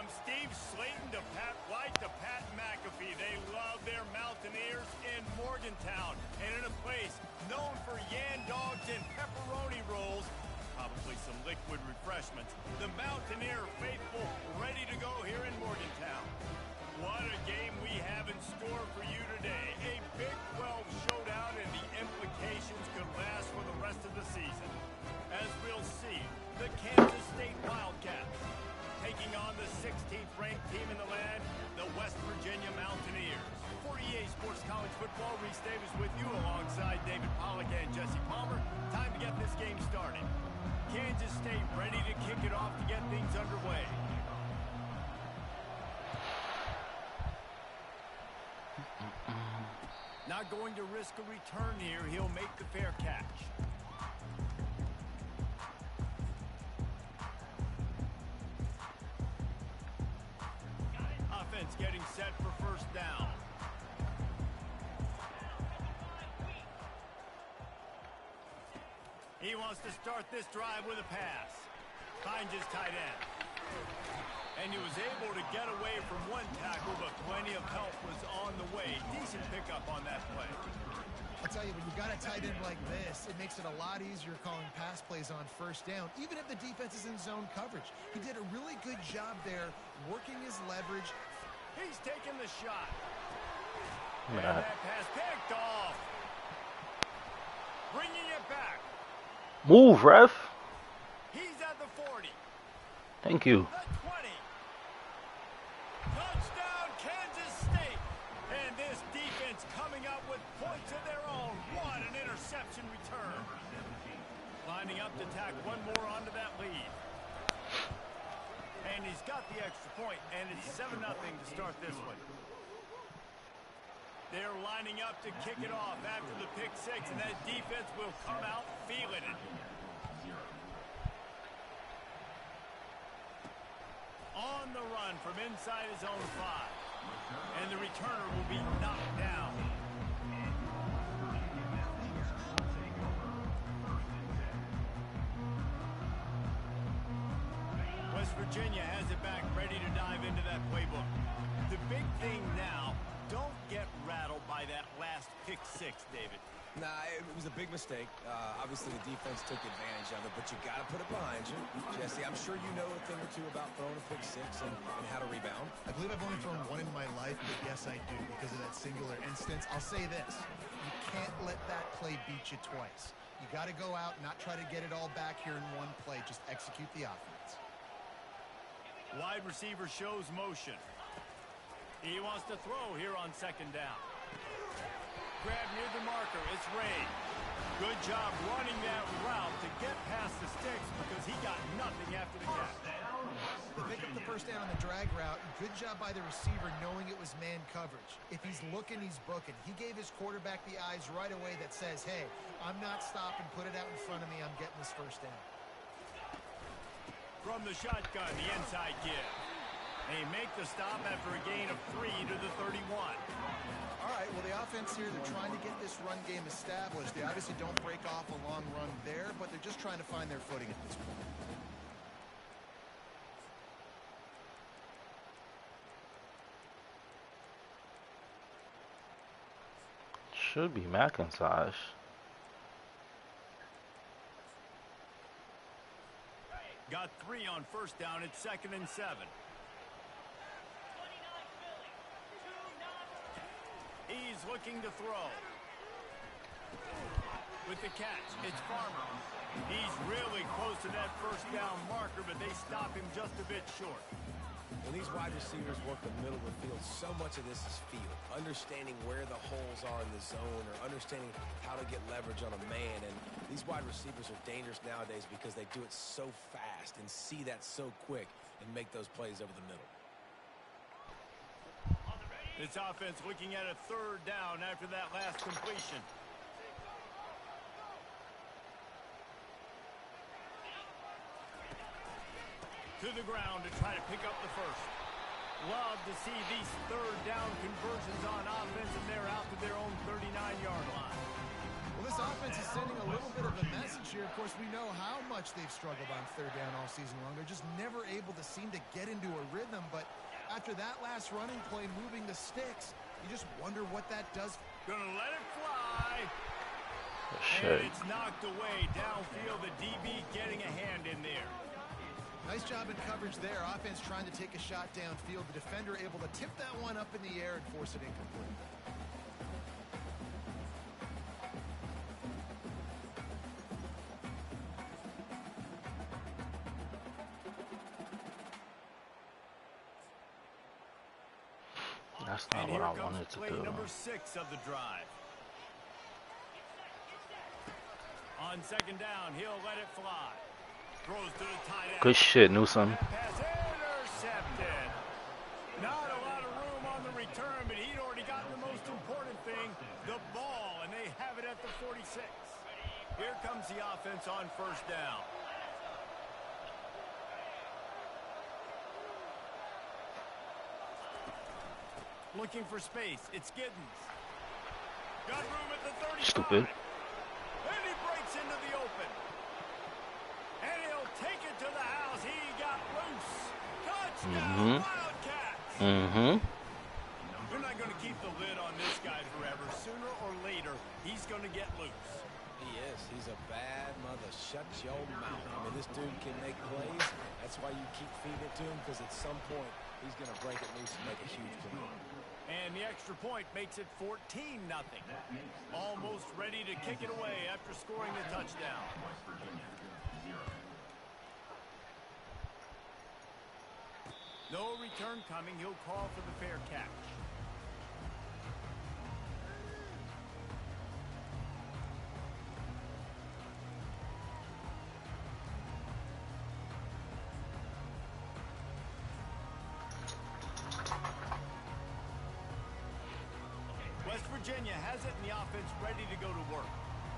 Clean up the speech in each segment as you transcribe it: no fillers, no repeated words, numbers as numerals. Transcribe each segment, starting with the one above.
From Steve Slayton to Pat White to Pat McAfee, they love their Mountaineers in Morgantown. And in a place known for yan dogs and pepperoni rolls, probably some liquid refreshments, the Mountaineer faithful ready to go here in Morgantown. What a game we have in store for you today. A Big 12 showdown, and the implications could last for the rest of the season. As we'll see, the Kansas State Wildcats taking on the 16th ranked team in the land, the West Virginia Mountaineers. For EA Sports College Football, Reese Davis with you alongside David Pollack and Jesse Palmer. Time to get this game started. Kansas State ready to kick it off to get things underway. Not going to risk a return here. He'll make the fair catch. Offense getting set for first down. He wants to start this drive with a pass. Finds his tight end. And he was able to get away from one tackle, but plenty of help was on the way. Decent pickup on that play. I'll tell you, when you've got a tight end like this, it makes it a lot easier calling pass plays on first down, even if the defense is in zone coverage. He did a really good job there, working his leverage. He's taking the shot. And that pass picked off. Bringing it back. Move, ref. He's at the 40. Thank you. The 20. Touchdown, Kansas State. And this defense coming up with points of their own. What an interception return. Lining up to tack one more onto that lead. And he's got the extra point, and it's 7-0 to start this one. They're lining up to kick it off after the pick six, and that defense will come out feeling it. On the run from inside his own 5. And the returner will be knocked down. West Virginia has it back, ready to dive into that playbook. The big thing now, don't get rattled by that last pick six, David. Nah, it was a big mistake. Obviously, the defense took advantage of it, but you got to put it behind you. Jesse, I'm sure you know a thing or two about throwing a pick six and how to rebound. I believe I've only thrown one in my life, but yes, I do, because of that singular instance. I'll say this. You can't let that play beat you twice. You got to go out, not try to get it all back here in one play. Just execute the offense. Wide receiver shows motion. He wants to throw here on second down. Grab near the marker. It's Ray. Good job running that route to get past the sticks because he got nothing after the catch. They pick up the first down on the drag route. Good job by the receiver knowing it was man coverage. If he's looking, he's booking. He gave his quarterback the eyes right away that says, hey, I'm not stopping. Put it out in front of me. I'm getting this first down. From the shotgun, the inside give. They make the stop after a gain of 3 to the 31. All right, well, the offense here, they're trying to get this run game established. They obviously don't break off a long run there, but they're just trying to find their footing at this point. Should be McIntosh. Got 3 on first down. It's 2nd and 7. He's looking to throw. With the catch, it's Farmer. He's really close to that first down marker, but they stop him just a bit short. When these wide receivers work the middle of the field, so much of this is feel. Understanding where the holes are in the zone or understanding how to get leverage on a man. And these wide receivers are dangerous nowadays because they do it so fast and see that so quick and make those plays over the middle. This offense looking at a 3rd down after that last completion. To the ground to try to pick up the first. Love to see these 3rd down conversions on offense, and they're out to their own 39-yard line. Well, Well, this offense is sending a little bit of a message here. Of course, we know how much they've struggled on third down all season long. They're just never able to seem to get into a rhythm. But after that last running play, moving the sticks, you just wonder what that does. Gonna let it fly. Shit. And it's knocked away downfield. The DB getting a hand in there. Nice job in coverage there. Offense trying to take a shot downfield. The defender able to tip that one up in the air and force it incomplete. That's not what I wanted to do. Number 6 of the drive. On second down, he'll let it fly. Throws to the tight end. Good shit, Newsome. Pass intercepted. Not a lot of room on the return, but he'd already gotten the most important thing, the ball, and they have it at the 46. Here comes the offense on first down. Looking for space. It's Giddens. Got room at the 35. Stupid. And he breaks into the open. And he'll take it to the house. He got loose. Touchdown, Wildcats. They're not going to keep the lid on this guy forever. Sooner or later, he's going to get loose. He is. He's a bad mother. Shut your mouth. I mean, this dude can make plays. That's why you keep feeding it to him, because at some point, he's going to break it loose and make a huge play. And the extra point makes it 14-0. Almost ready to kick it away after scoring the touchdown. No return coming. He'll call for the fair catch. West Virginia has it, and the offense ready to go to work.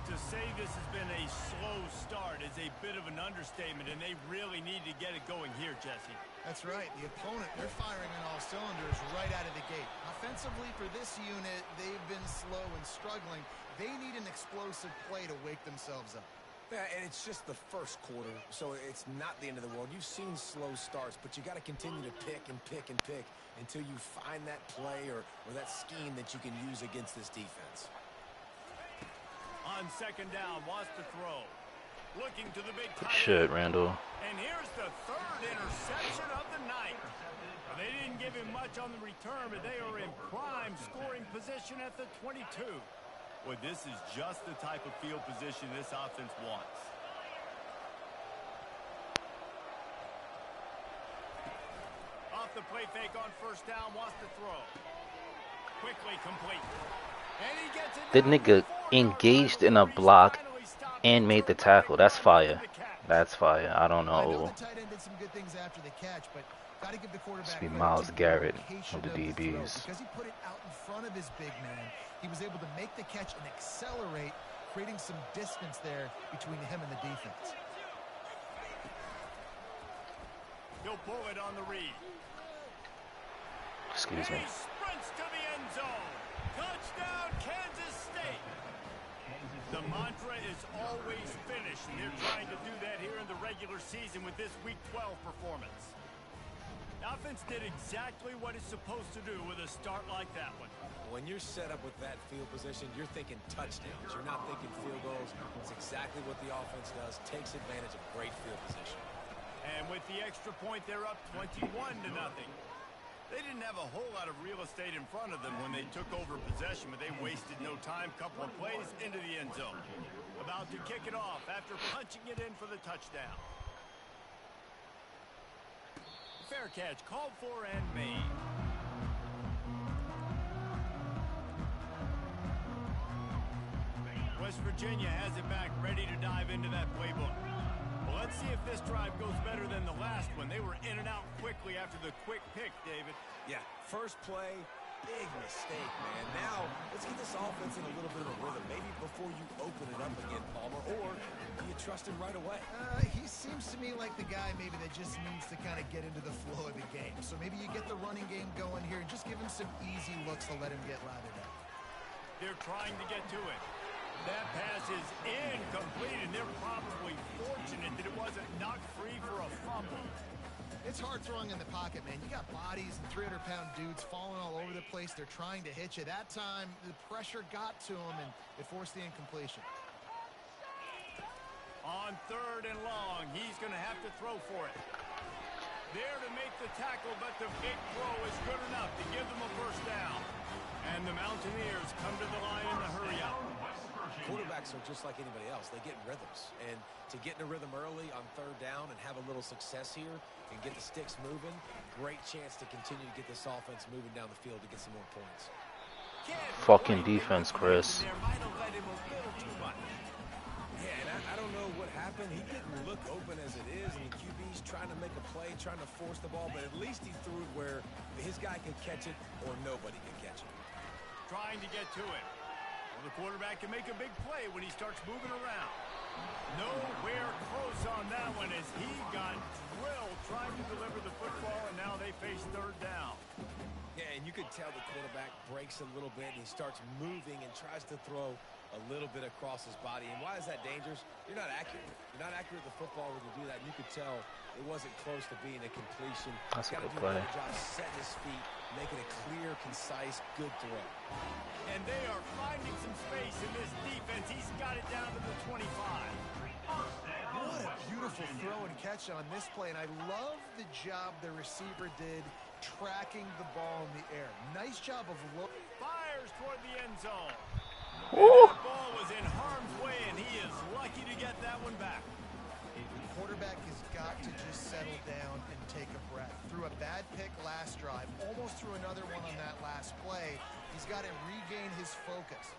To say this has been a slow start is a bit of an understatement, and they really need to get it going here, Jesse. That's right. The opponent, they're firing on all cylinders right out of the gate. Offensively, for this unit, they've been slow and struggling. They need an explosive play to wake themselves up. Yeah, and it's just the first quarter, so it's not the end of the world. You've seen slow starts, but you got to continue to pick and pick and pick until you find that play or that scheme that you can use against this defense. On second down, wants to throw. Looking to the big tight Shit, end. Randall. And here's the third interception of the night. They didn't give him much on the return, but they are in prime scoring position at the 22. Boy, this is just the type of field position this offense wants. Off the play fake on first down, wants to throw. Quickly complete. And he gets it. That nigga engaged in a block and made the tackle. That's fire. That's fire. I don't I know know. the tight end did some good things after the catch, but got to give the quarterback Must be credit Myles to the Garrett location of the throw, DBs. because he put it out in front of his big man. He was able to make the catch and accelerate, creating some distance there between him and the defense. He'll pull it on the read. Excuse me. He sprints to the end zone. Touchdown, Kansas State. The mantra is always finish, and they're trying to do that here in the regular season with this Week 12 performance. The offense did exactly what it's supposed to do with a start like that one. When you're set up with that field position, you're thinking touchdowns. You're not thinking field goals. It's exactly what the offense does. Takes advantage of great field position. And with the extra point, they're up 21-0. They didn't have a whole lot of real estate in front of them when they took over possession, but they wasted no time. Couple of plays into the end zone. About to kick it off after punching it in for the touchdown. Fair catch called for and made. West Virginia has it back, ready to dive into that playbook. Well, let's see if this drive goes better than the last one. They were in and out quickly after the quick pick, David. Yeah, first play, big mistake, man. Now, let's get this offense in a little bit of a rhythm. Maybe before you open it up again, Palmer, or do you trust him right away? He seems to me like the guy maybe that just needs to kind of get into the flow of the game. So maybe you get the running game going here and just give him some easy looks to let him get lathered up. They're trying to get to it. That pass is incomplete, and they're probably fortunate that it wasn't knocked free for a fumble. It's hard throwing in the pocket, man. You got bodies and 300-pound dudes falling all over the place. They're trying to hit you. That time, the pressure got to him, and it forced the incompletion. On 3rd and long, he's going to have to throw for it. There to make the tackle, but the big throw is good enough to give them a first down. And the Mountaineers come to the line in the hurry up. Quarterbacks are just like anybody else. They get in rhythms. And to get in a rhythm early on 3rd down and have a little success here and get the sticks moving, great chance to continue to get this offense moving down the field to get some more points. Fucking defense, Chris. Yeah, and I don't know what happened. He didn't look open as it is, and the QB's trying to make a play, trying to force the ball, but at least he threw it where his guy could catch it or nobody could catch it. Trying to get to it. Well, the quarterback can make a big play when he starts moving around. Nowhere close on that one as he got drilled trying to deliver the football, and now they face 3rd down. Yeah, and you could tell the quarterback breaks a little bit, and he starts moving and tries to throw a little bit across his body. And why is that dangerous? You're not accurate. You're not accurate with the football when you do that. And you could tell it wasn't close to being a completion. That's a good do play. a job setting his feet, making a clear, concise, good throw. And they are finding some space in this defense. He's got it down to the 25. What a beautiful throw and catch on this play, and I love the job the receiver did tracking the ball in the air. Nice job of Fires toward the end zone. Woo! That ball was in harm's way, and he is lucky to get that one back. The quarterback has got to just settle down and take a breath. Threw a bad pick last drive, almost threw another one on that last play. He's got to regain his focus.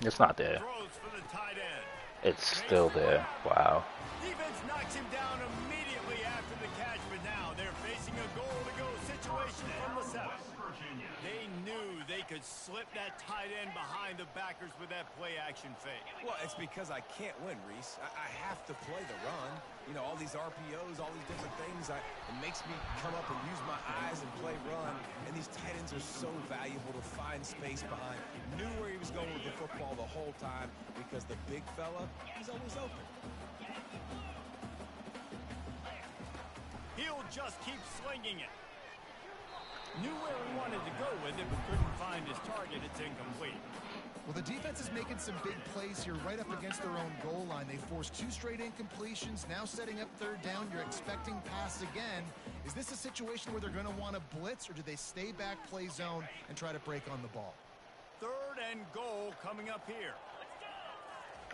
It's not there. Throws for the tight end. It's still there. Wow. Defense knocks him down immediately after the catch, but now they're facing a goal-to-go situation from the 7. They knew they could slip that tight end behind the backers with that play-action fake. Well, it's because I can't win, Reese. I have to play the run. You know, all these RPOs, all these different things. It makes me come up and use my eyes and play run. And these tight ends are so valuable to find space behind. Knew where he was going with the football the whole time because the big fella, he's always open. He'll just keep slinging it. Knew where he wanted to go with it, but couldn't find his target. It's incomplete. Well, the defense is making some big plays here right up against their own goal line. They forced 2 straight incompletions, now setting up 3rd down. You're expecting pass again. Is this a situation where they're going to want to blitz, or do they stay back, play zone, and try to break on the ball? 3rd and goal coming up here.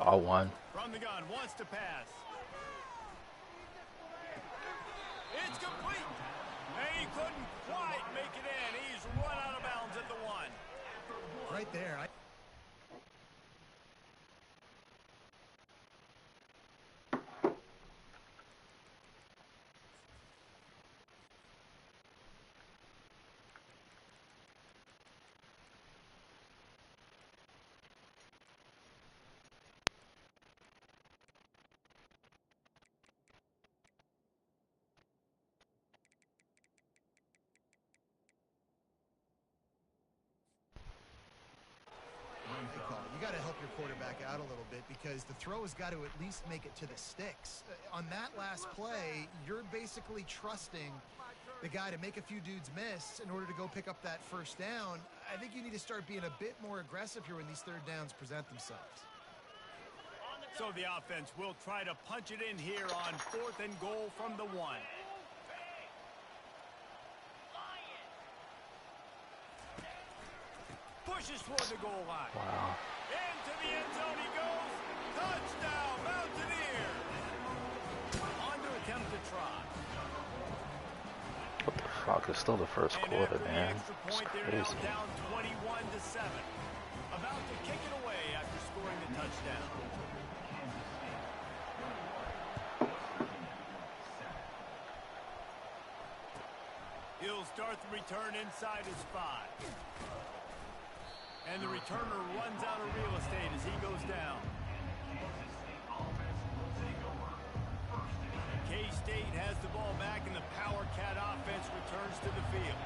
All one. From the gun, wants to pass. It's complete. And he couldn't quite make it in. He's run out of bounds at the 1. Right there. You got to help your quarterback out a little bit because the throw has got to at least make it to the sticks. On that last play, you're basically trusting the guy to make a few dudes miss in order to go pick up that first down. I think you need to start being a bit more aggressive here when these 3rd downs present themselves. So the offense will try to punch it in here on 4th and goal from the 1. Pushes toward the goal line. Wow. Into the end zone he goes. Touchdown, Mountaineers. On to attempt to try. What the fuck? It's still the first And quarter, after man. the extra It's point, they're now crazy. down 21-7. About to kick it away after scoring the touchdown. He'll start the return inside his 5. And the returner runs out of real estate as he goes down. K-State has the ball back, and the Power Cat offense returns to the field.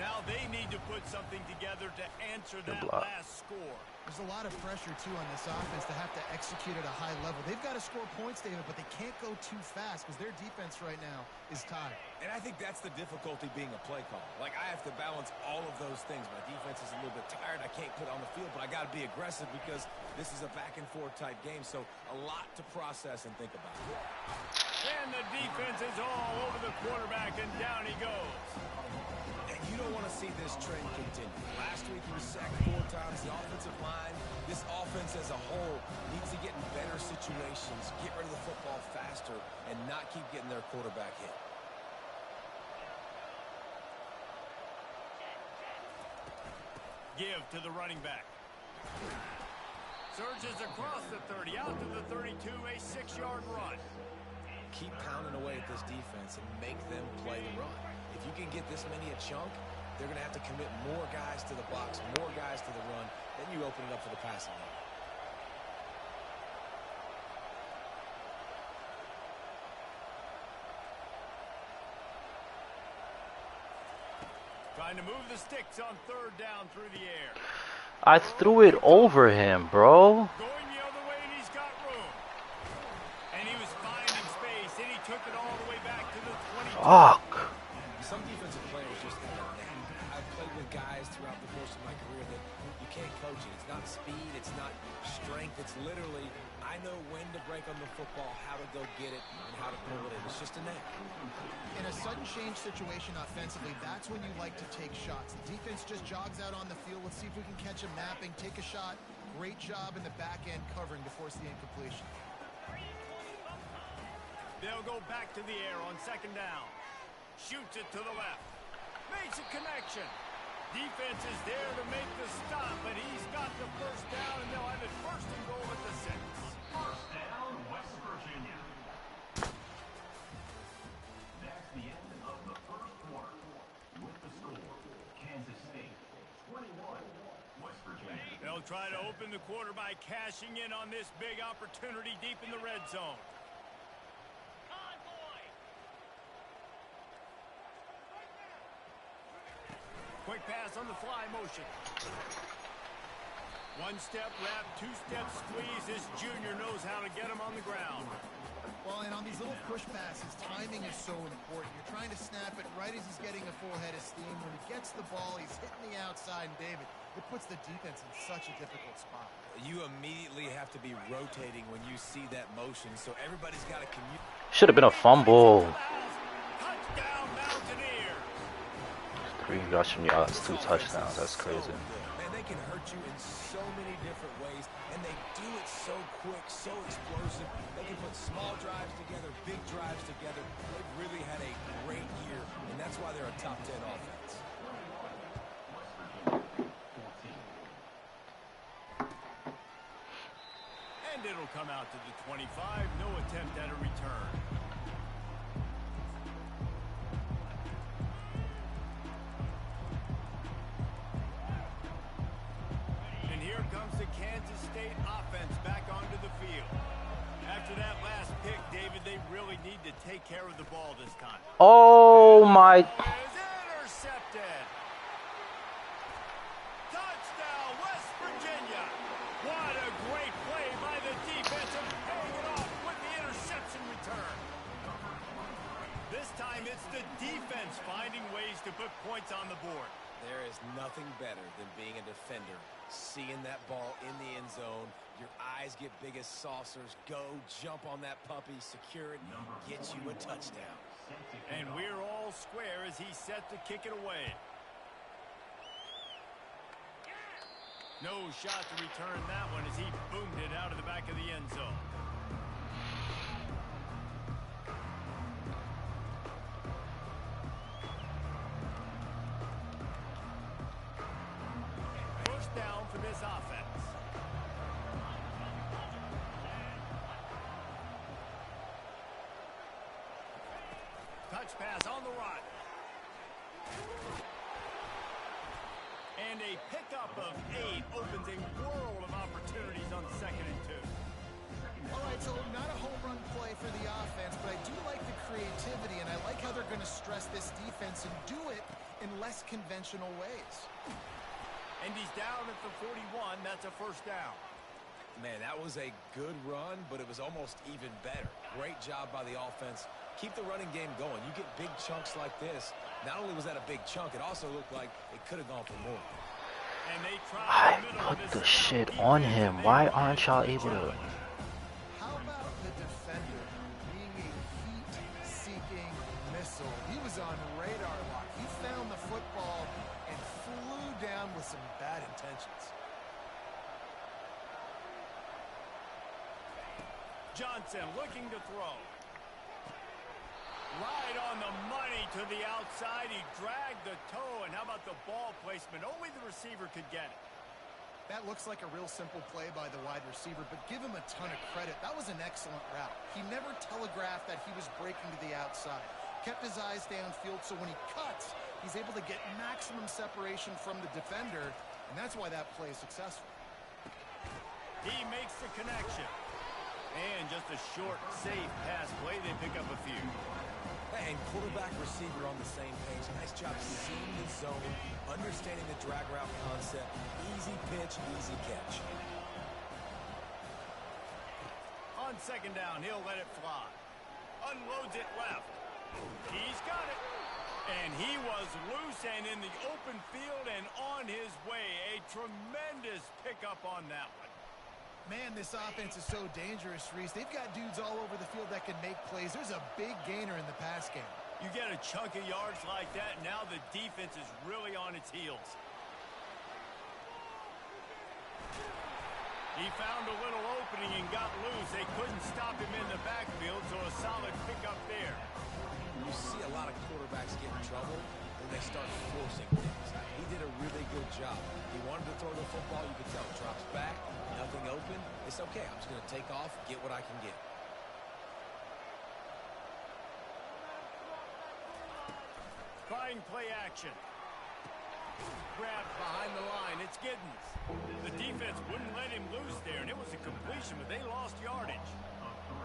Now they need to put something together to answer that block. last score. There's a lot of pressure, too, on this offense to have to execute at a high level. They've got to score points, David, but they can't go too fast because their defense right now is tied. And I think that's the difficulty being a play call. Like, I have to balance all of those things. My defense is a little bit tired. I can't put it on the field, but I got to be aggressive because this is a back-and-forth type game, so a lot to process and think about. And the defense is all over the quarterback, and down he goes. You don't want to see this trend continue. Last week he was sacked 4 times. The offensive line, this offense as a whole, needs to get in better situations, get rid of the football faster, and not keep getting their quarterback hit. Give to the running back. Surges across the 30, out to the 32, a 6-yard run. Keep pounding away at this defense and make them play the run. If you can get this many a chunk, they're going to have to commit more guys to the box, more guys to the run. Then you open it up for the passing game. Trying to move the sticks on 3rd down through the air. I threw it over him, bro. Going the other way, and he's got room. And he was finding space, and he took it all the way back to the 22. Fuck. Some defensive players just have a knack. I've played with guys throughout the course of my career that you can't coach it. It's not speed, it's not strength. It's literally, I know when to break on the football, how to go get it, and how to pull it in. It's just a knack. In a sudden change situation offensively, that's when you like to take shots. The defense just jogs out on the field. Let's see if we can catch him napping, take a shot. Great job in the back end covering to force the incompletion. They'll go back to the air on 2nd down. Shoots it to the left. Makes a connection. Defense is there to make the stop, but he's got the 1st down, and they'll have it 1st and goal at the 6. 1st down, West Virginia. That's the end of the 1st quarter. With the score, Kansas State 21, West Virginia. They'll try to open the quarter by cashing in on this big opportunity deep in the red zone. Quick pass on the fly motion. 1-step wrap, 2-step squeeze. This junior knows how to get him on the ground. Well, and on these little push passes, timing is so important. You're trying to snap it right as he's getting a full head of steam. When he gets the ball, he's hitting the outside, and David, it puts the defense in such a difficult spot. You immediately have to be rotating when you see that motion, so everybody's got to commute. Should have been a fumble. Touchdown, Mountaineer. 3 rushing yards, 2 touchdowns. That's crazy. Man, they can hurt you in so many different ways, and they do it so quick, so explosive. They can put small drives together, big drives together. They've really had a great year, and that's why they're a top 10 offense. And it'll come out to the 25. No attempt at a return. And here comes the Kansas State offense back onto the field. After that last pick, David, they really need to take care of the ball this time. Oh my. Is intercepted. Touchdown, West Virginia. What a great play by the defense and paying it off with the interception return. This time it's the defense finding ways to put points on the board. There is nothing better than being a defender, seeing that ball in the end zone. Your eyes get big as saucers. Go, jump on that puppy, secure it, get you a touchdown. And we're all square as he's set to kick it away. No shot to return that one as he boomed it out of the back of the end zone. First down for this offense. Touch pass on the run. And a pickup of 8 opens a world of opportunities on 2nd and 2. All right, so not a home run play for the offense, but I do like the creativity, and I like how they're going to stress this defense and do it in less conventional ways. And he's down at the 41. That's a first down. Man, that was a good run, but it was almost even better. Great job by the offense. Keep the running game going. You get big chunks like this. Not only was that a big chunk, it also looked like it could have gone for more. And they I put the shit on him. Why aren't y'all able to? How about the defender being a heat-seeking missile? He was on radar lock. He found the football and flew down with some bad intentions. Johnson looking to throw. Right on the money to the outside. He dragged the toe. And how about the ball placement? Only the receiver could get it. That looks like a real simple play by the wide receiver, but give him a ton of credit. That was an excellent route. He never telegraphed that he was breaking to the outside. Kept his eyes downfield, so when he cuts, he's able to get maximum separation from the defender, and that's why that play is successful. He makes the connection. And just a short, safe pass play. They pick up a few. And quarterback receiver on the same page. Nice job seeing the zone, understanding the drag route concept. Easy pitch, easy catch. On second down, he'll let it fly. Unloads it left. He's got it. And he was loose and in the open field and on his way. A tremendous pickup on that one. Man, this offense is so dangerous, Reese. They've got dudes all over the field that can make plays. There's a big gainer in the pass game. You get a chunk of yards like that, now the defense is really on its heels. He found a little opening and got loose. They couldn't stop him in the backfield, so a solid pickup there. You see a lot of quarterbacks get in trouble when they start forcing things. He did a really good job. He wanted to throw the football. You could tell. Drops back, nothing open. It's okay. I'm just going to take off, get what I can get. Trying play action. Grabbed behind the line. It's Giddens. The defense wouldn't let him loose there, and it was a completion, but they lost yardage.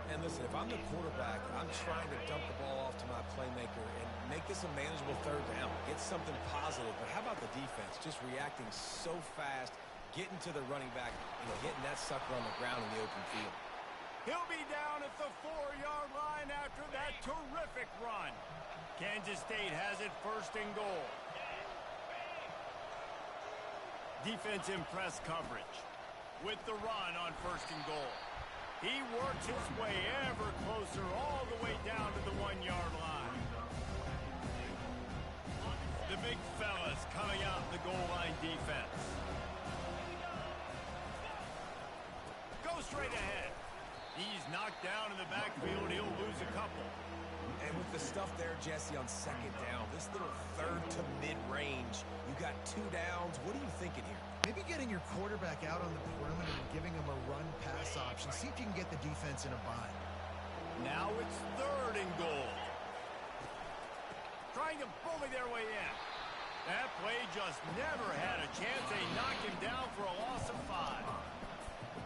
And listen, if I'm the quarterback, I'm trying to dump the ball off to my playmaker and make this a manageable third down. Get something positive. But how about the defense? Just reacting so fast, getting to the running back, and getting that sucker on the ground in the open field. He'll be down at the 4-yard line after that terrific run. Kansas State has it first and goal. Defense in press coverage with the run on first and goal. He works his way ever closer all the way down to the 1-yard line. The big fellas coming out the goal line defense. Go straight ahead. He's knocked down in the backfield. He'll lose a couple. And with the stuff there, Jesse, on second down, this little third to mid-range, you got 2 downs. What are you thinking here? Maybe getting your quarterback out on the perimeter and giving him a run-pass option. See if you can get the defense in a bind. Now it's third and goal. Trying to bully their way in. That play just never had a chance. They knocked him down for a loss of 5.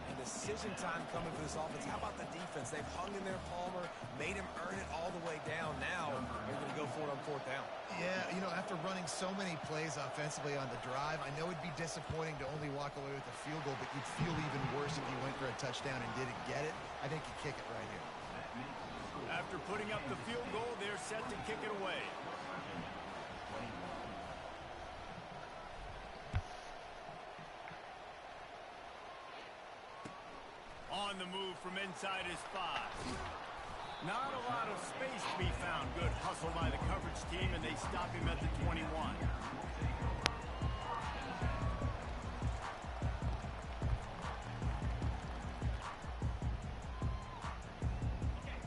And decision time coming for this offense. How about the defense? They've hung in there, Palmer, made him earn it all the way down. Now they're going to go for it on fourth down. Yeah, you know, after running so many plays offensively on the drive, I know it'd be disappointing to only walk away with a field goal, but you'd feel even worse if you went for a touchdown and didn't get it. I think you kick it right here. After putting up the field goal, they're set to kick it away. On the move from inside his 5. Not a lot of space to be found. Good hustle by the coverage team, and they stop him at the 21.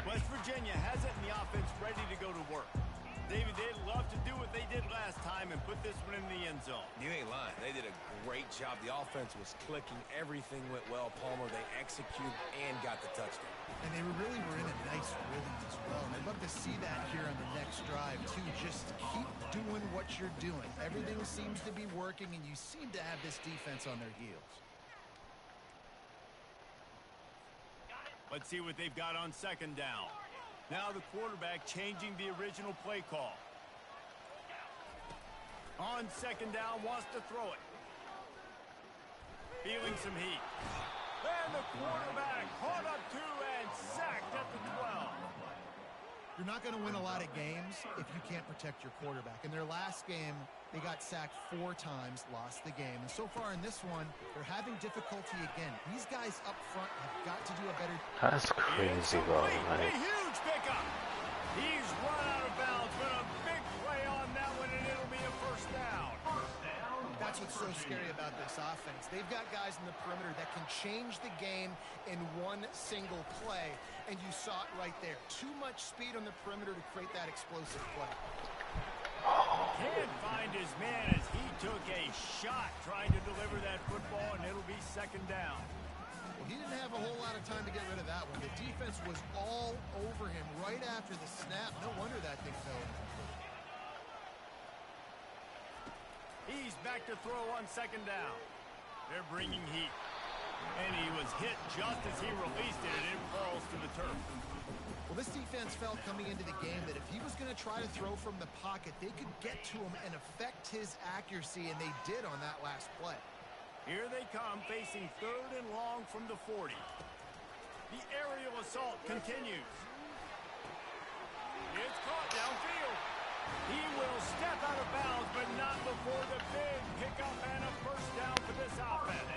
West Virginia has it, and the offense ready to go to work. David, they'd love to do what they did last time and put this one in the end zone. You ain't lying. They did a great job. The offense was clicking. Everything went well. Palmer, they executed and got the touchdown. And they really were in a nice rhythm as well. And I'd love to see that here on the next drive, too. Just keep doing what you're doing. Everything seems to be working, and you seem to have this defense on their heels. Let's see what they've got on second down. Now the quarterback changing the original play call. On second down, wants to throw it. feeling some heat. And the quarterback caught up to and sacked at the 12. You're not going to win a lot of games if you can't protect your quarterback. In their last game, they got sacked 4 times, lost the game. And so far in this one, they're having difficulty again. These guys up front have got to do a better... That's crazy, bro. A huge pickup. He's run out of bounds, but a big play on that one, and it'll be a first down. That's what's so scary about this offense. They've got guys in the perimeter that can change the game in one single play, and you saw it right there. Too much speed on the perimeter to create that explosive play. Can't find his man as he took a shot trying to deliver that football, and it'll be second down. Well, he didn't have a whole lot of time to get rid of that one. The defense was all over him right after the snap. No wonder that thing fell incomplete. He's back to throw on second down. They're bringing heat. And he was hit just as he released it, and it falls to the turf. Well, this defense felt coming into the game that if he was going to try to throw from the pocket, they could get to him and affect his accuracy, and they did on that last play. Here they come, facing 3rd and long from the 40. The aerial assault continues. It's caught downfield. He will step out of bounds, but not before the big pickup and a first down for this offense.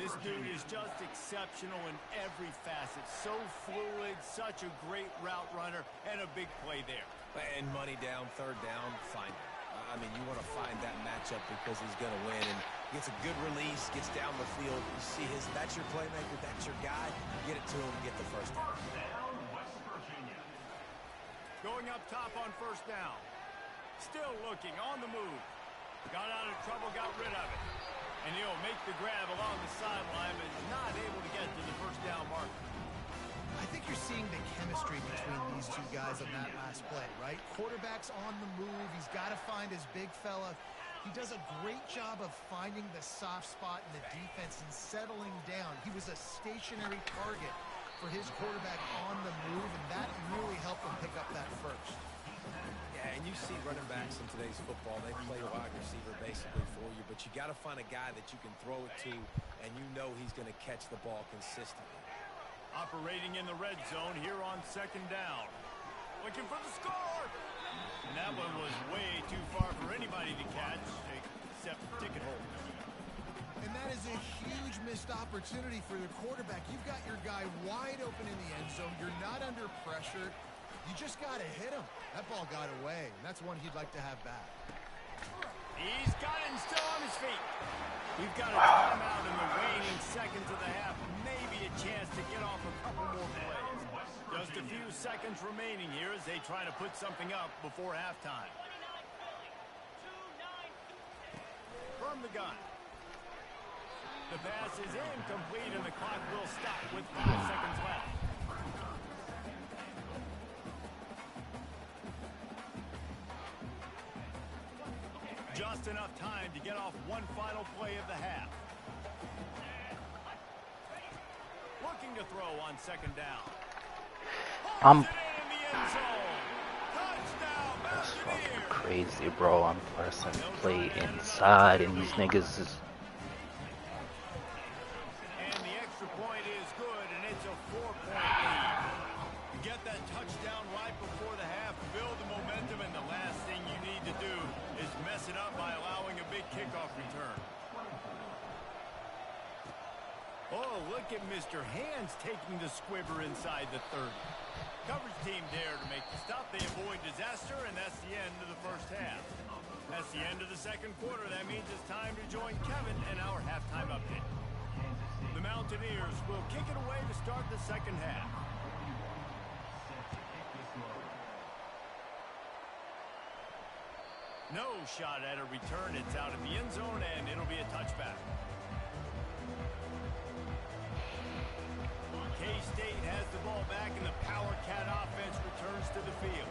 This dude is just exceptional in every facet. So fluid, such a great route runner, and a big play there. And money down, 3rd down, find him. I mean, you want to find that matchup because he's going to win. And gets a good release, gets down the field. You see that's your playmaker, that's your guy. Get it to him, get the first down. Going up top on first down. Still looking, on the move. Got out of trouble, got rid of it. And he'll make the grab along the sideline, but not able to get to the first down marker. I think you're seeing the chemistry between these two guys on that last play, right? Quarterback's on the move. He's got to find his big fella. He does a great job of finding the soft spot in the defense and settling down. He was a stationary target for his quarterback on the move, and that really helped him pick up that first. Yeah, and you see running backs in today's football, they play wide receiver basically for you, but you got to find a guy that you can throw it to, and you know he's going to catch the ball consistently. Operating in the red zone here on second down. Looking for the score! And that one was way too far for anybody to catch, except ticket holders. And that is a huge missed opportunity for the quarterback. You've got your guy wide open in the end zone. You're not under pressure. You just got to hit him. That ball got away, and that's one he'd like to have back. He's got it and still on his feet. We've got a timeout in the waning seconds of the half. Maybe a chance to get off a couple more plays. Just a few seconds remaining here as they try to put something up before halftime. From the gun. The pass is incomplete and the clock will stop with 5 seconds left. Just enough time to get off one final play of the half. Looking to throw on second down. That's fucking crazy, bro. I'm pressing play inside, and these niggas is... And the extra point is good, and it's a 4-point lead. You get that touchdown right before the half, build the momentum, and the last thing you need to do is mess it up by allowing a big kickoff return. Oh, look at Mr. Hands taking the squibber inside the 30. Coverage team there to make the stop. They avoid disaster, and that's the end of the first half. That's the end of the second quarter. That means it's time to join Kevin and our halftime update. The Mountaineers will kick it away to start the second half. No shot at a return. It's out of the end zone, and it'll be a touchback. K-State has the ball back, and the Power Cat offense returns to the field.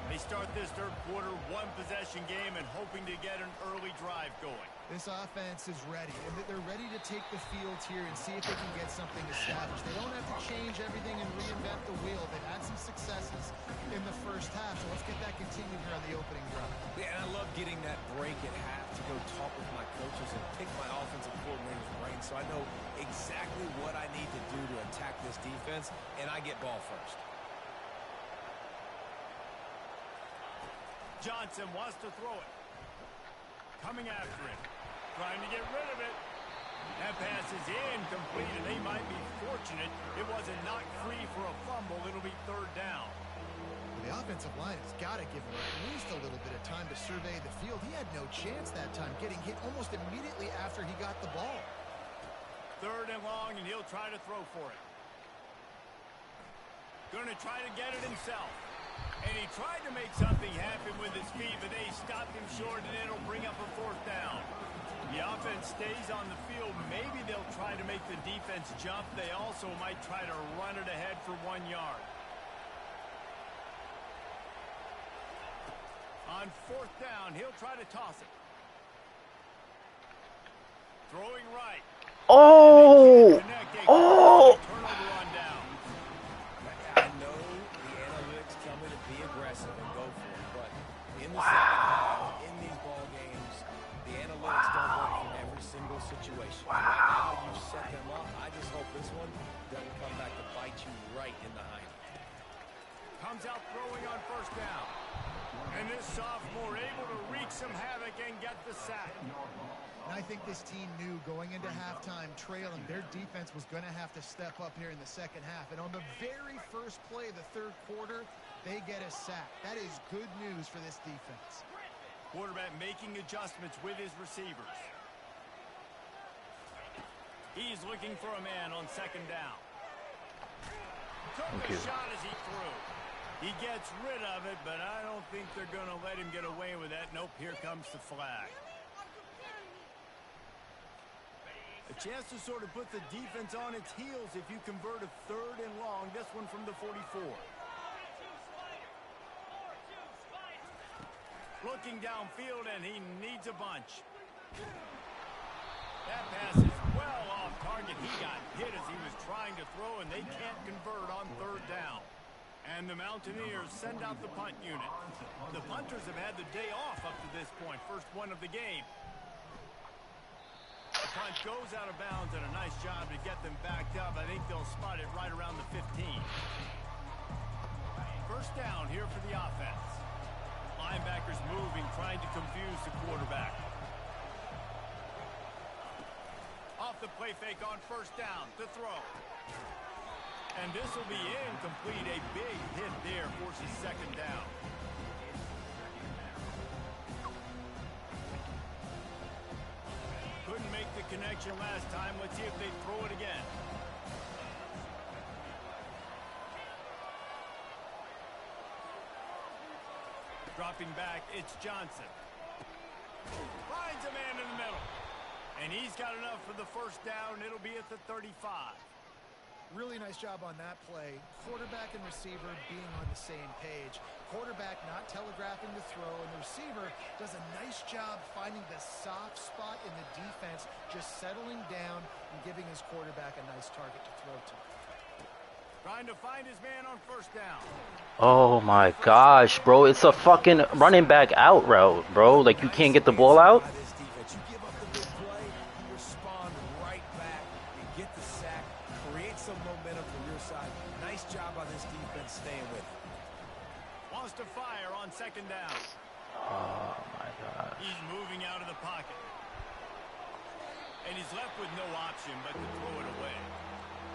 They start this third quarter one-possession game and hoping to get an early drive going. This offense is ready, and they're ready to take the field here and see if they can get something established. They don't have to change everything and reinvent the wheel. They've had some successes in the first first half, so let's get that continued here on the opening drive. Yeah, and I love getting that break at half to go talk with my coaches and pick my offensive coordinator's brain so I know exactly what I need to do to attack this defense, and I get ball first. Johnson wants to throw it. Coming after it. Trying to get rid of it. That pass is incomplete, and they might be fortunate it wasn't knocked free for a fumble. It'll be third down. The offensive line has got to give him at least a little bit of time to survey the field. He had no chance that time, getting hit almost immediately after he got the ball. Third and long, and he'll try to throw for it. Going to try to get it himself. And he tried to make something happen with his feet, but they stopped him short, and it'll bring up a fourth down. The offense stays on the field. Maybe they'll try to make the defense jump. They also might try to run it ahead for 1 yard. On fourth down, he'll try to toss it. Throwing right. Oh! Oh! Turnover on down. I know the analytics tell me to be aggressive and go for it, but in the second half, in these ball games, the analytics don't work in every single situation. Right now, you set them up. I just hope this one doesn't come back to bite you right in the hind. Comes out throwing on first down. And this sophomore able to wreak some havoc and get the sack. And I think this team knew going into halftime trailing, their defense was going to have to step up here in the second half. And on the very first play of the third quarter, they get a sack. That is good news for this defense. Quarterback making adjustments with his receivers. He's looking for a man on second down. Took a shot as he threw. He gets rid of it, but I don't think they're going to let him get away with that. Nope, here comes the flag. A chance to sort of put the defense on its heels if you convert a third and long. This one from the 44. Looking downfield, and he needs a bunch. That pass is well off target. He got hit as he was trying to throw, and they can't convert on third down. And the Mountaineers send out the punt unit. The punters have had the day off up to this point. First one of the game. The punt goes out of bounds, and a nice job to get them backed up. I think they'll spot it right around the 15. First down here for the offense. Linebackers moving, trying to confuse the quarterback. Off the play fake on first down to throw. And this will be incomplete. A big hit there forces second down. Couldn't make the connection last time. Let's see if they throw it again. Dropping back, it's Johnson. Finds a man in the middle. And he's got enough for the first down. It'll be at the 35. Really nice job on that play. Quarterback and receiver being on the same page. Quarterback not telegraphing the throw, and the receiver does a nice job finding the soft spot in the defense, just settling down and giving his quarterback a nice target to throw to. Trying to find his man on first down. Oh my gosh, bro. It's a fucking running back out route, bro. Like, you can't get the ball out? You give up the big play, you respond right back, you get the sack, create some momentum from your side. Nice job on this defense staying with it. Wants to fire on second down. Oh my gosh. He's moving out of the pocket. And he's left with no option but to throw it away.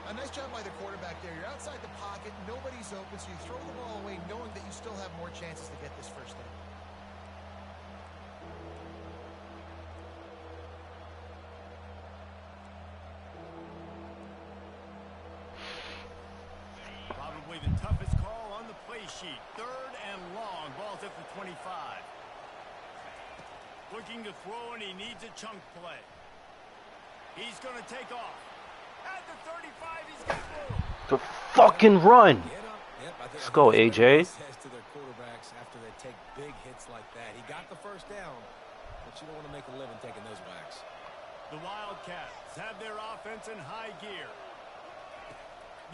A nice job by the quarterback there. You're outside the pocket, nobody's open, so you throw the ball away knowing that you still have more chances to get this first down. Probably the toughest call on the play sheet. Third and long. Ball's at the 25. Looking to throw, and he needs a chunk play. He's going to take off. At the 35, he's got room. The fucking run. Let's go, AJ. Says to their quarterbacks after they take big hits like that. He got the first down, but you don't want to make a living taking those whacks. The Wildcats have their offense in high gear.